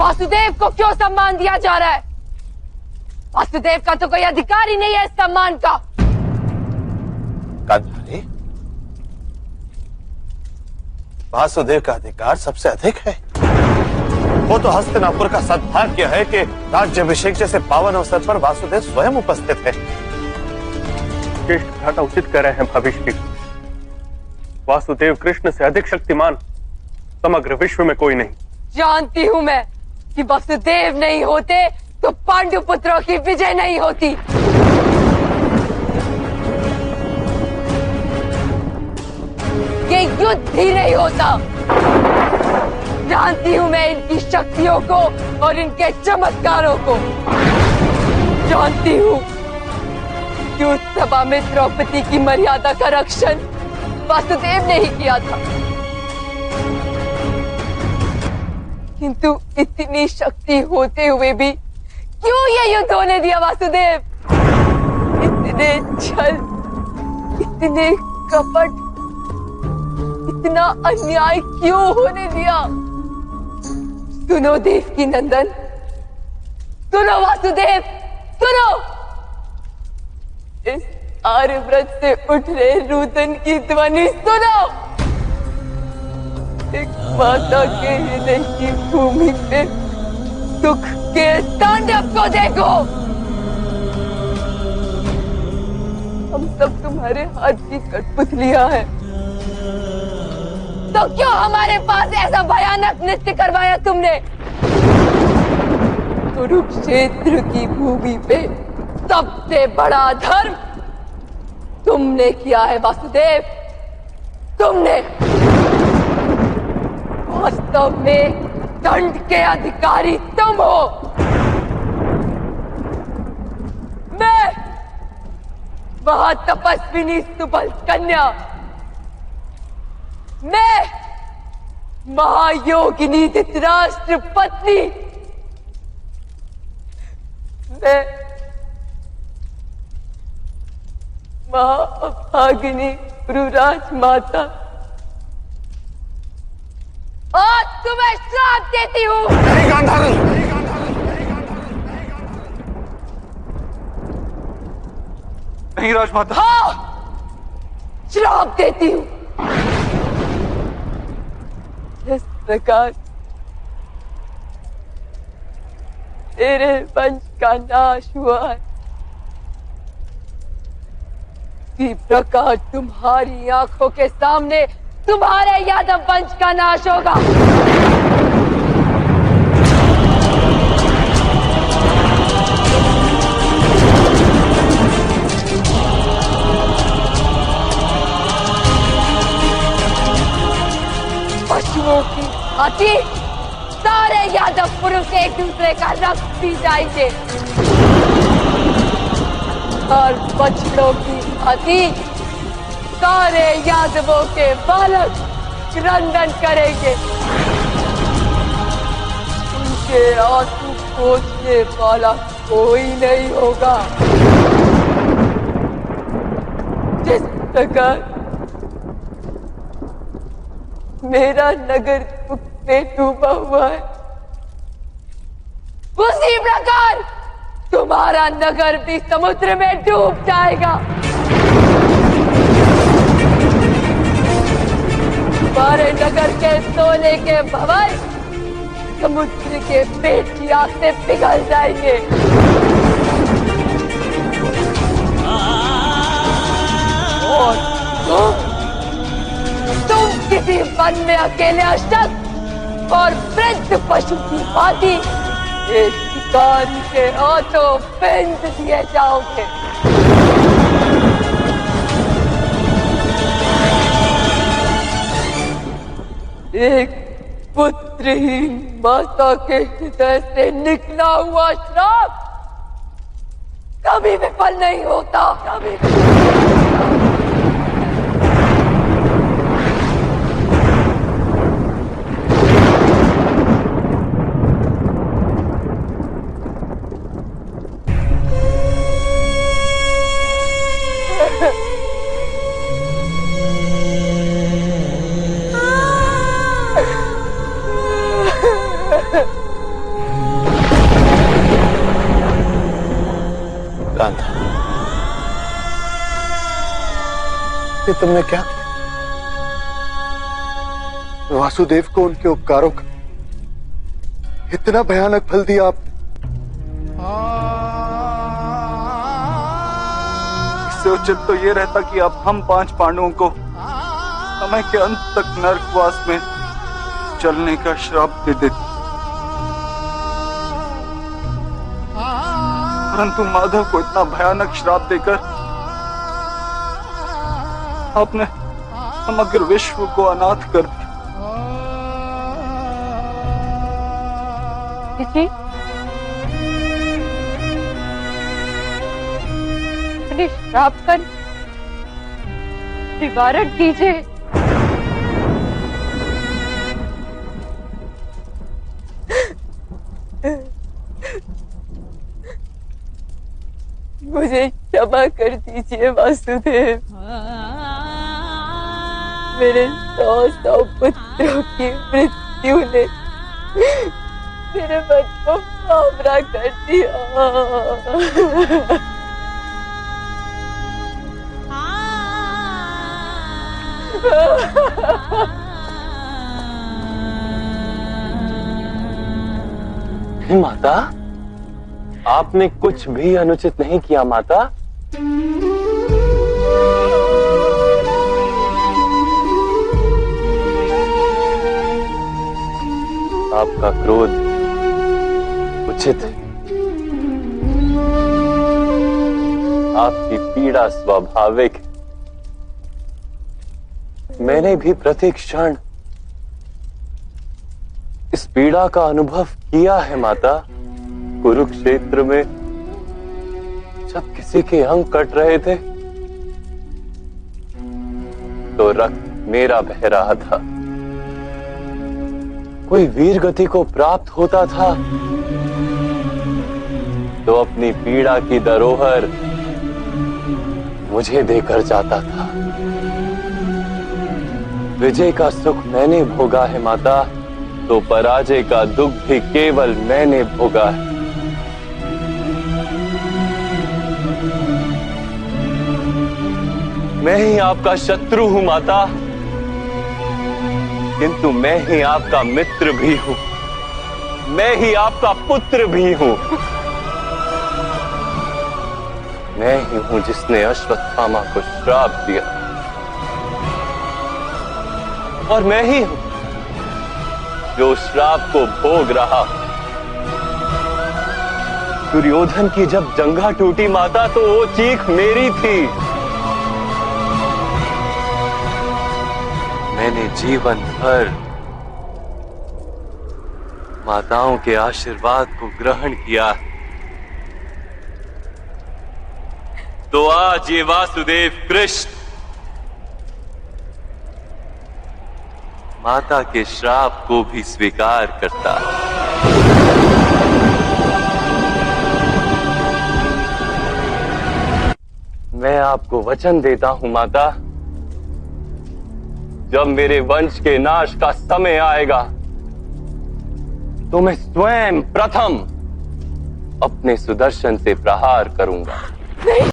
वासुदेव को क्यों सम्मान दिया जा रहा है? वासुदेव का तो कोई अधिकार ही नहीं है इस सम्मान का। गांधारी, वासुदेव का अधिकार सबसे अधिक है। वो तो हस्तिनापुर का सद्भाग्य है कि राज्याभिषेक जैसे पावन अवसर पर वासुदेव स्वयं उपस्थित है। ज्येष्ठ भ्राता उचित कह रहे हैं भविष्य। वासुदेव कृष्ण से अधिक शक्तिमान समग्र विश्व में कोई नहीं। जानती हूं मैं कि वासुदेव नहीं होते तो पांडु पुत्रों की विजय नहीं होती। ये युद्ध ही नहीं होता। जानती हूं मैं इनकी शक्तियों को और इनके चमत्कारों को। जानती हूं कि उस सभा में द्रौपदी की मर्यादा का रक्षण वासुदेव ने ही किया था, किंतु इतनी शक्ति होते हुए भी क्यों ये युद्ध होने दिया वासुदेव? इतने छल, इतने कपट, इतना अन्याय क्यों होने दिया? सुनो देवकी नंदन, सुनो वासुदेव, सुनो। इस आर्यव्रत से उठ रहे रुदन की ध्वनि सुनो। एक माता के हृदय की भूमि पे दुख के तांडव को देखो। हम सब तुम्हारे हाथ की कठपुतलियां हैं, तो क्यों हमारे पास ऐसा भयानक नृत्य करवाया तुमने? कुरुक्षेत्र की भूमि पे सबसे बड़ा धर्म तुमने किया है वासुदेव, तुमने। वास्तव में दंड के अधिकारी तुम हो। मैं महातपस्विनी सुबल कन्या, मैं महायोगिनी धृतराष्ट्र पत्नी, मैं महाभागिनी गुरुराज माता और तुम्हें श्राप देती हूँ। नहीं गांधारी, नहीं राजमाता। हाँ, श्राप देती हूँ। इस प्रकार तेरे वंश का नाश हुआ है, इसी प्रकार तुम्हारी आंखों के सामने तुम्हारे यादव वंश का नाश होगा। पशुओं की भांति सारे यादव पुरुष एक दूसरे का रक्त पी जाएंगे और बछड़ों की भांति सारे यादवों के बालक क्रंदन करेंगे। उनके आंसू पोंछने वाला कोई नहीं होगा। जिस प्रकार मेरा नगर दुख में डूबा हुआ है, उसी प्रकार तुम्हारा नगर भी समुद्र में डूब जाएगा। तुम्हारे नगर के सोने के भवन समुद्र के पेट की आग से पिघल जाएंगे। और तुम किसी वन में अकेले अशक्त और वृद्ध पशु की भांति एक शिकारी के हाथों फेंक दिए जाओगे। एक पुत्रहीन माता के हृदय से निकला हुआ श्राप कभी विफल नहीं होता, कभी विफल नहीं होता। ये तुमने क्या किया? वासुदेव को उनके उपकारों का इतना भयानक फल दिया आपने। इससे उचित तो ये रहता कि आप हम 5 पांडवों को समय के अंत तक नरकवास में चलने का श्राप दे देते। परंतु माधव को इतना भयानक श्राप देकर आपने समग्र विश्व को अनाथ कर दिया। जी अपने श्राप का निवारण कीजिए। मुझे क्षमा कर दीजिए वासुदेव। मेरे 100 पुत्रों की मृत्यु ने मेरे मन को भावना कर दिया। माता, आपने कुछ भी अनुचित नहीं किया माता। आपका क्रोध उचित है, आपकी पीड़ा स्वाभाविक है। मैंने भी प्रत्येक क्षण इस पीड़ा का अनुभव किया है माता। कुरुक्षेत्र में जब किसी के अंग कट रहे थे तो रक्त मेरा बह रहा था। कोई वीर गति को प्राप्त होता था तो अपनी पीड़ा की धरोहर मुझे देकर जाता था। विजय का सुख मैंने भोगा है माता, तो पराजय का दुख भी केवल मैंने भोगा है। मैं ही आपका शत्रु हूं माता, किंतु मैं ही आपका मित्र भी हूं, मैं ही आपका पुत्र भी हूं। मैं ही हूं जिसने अश्वत्थामा को श्राप दिया, और मैं ही हूं जो श्राप को भोग रहा। दुर्योधन की जब जंघा टूटी माता तो वो चीख मेरी थी। मैंने जीवन भर माताओं के आशीर्वाद को ग्रहण किया, तो आज ये वासुदेव कृष्ण माता के श्राप को भी स्वीकार करता है। मैं आपको वचन देता हूं माता, जब मेरे वंश के नाश का समय आएगा तो मैं स्वयं प्रथम अपने सुदर्शन से प्रहार करूंगा। नहीं।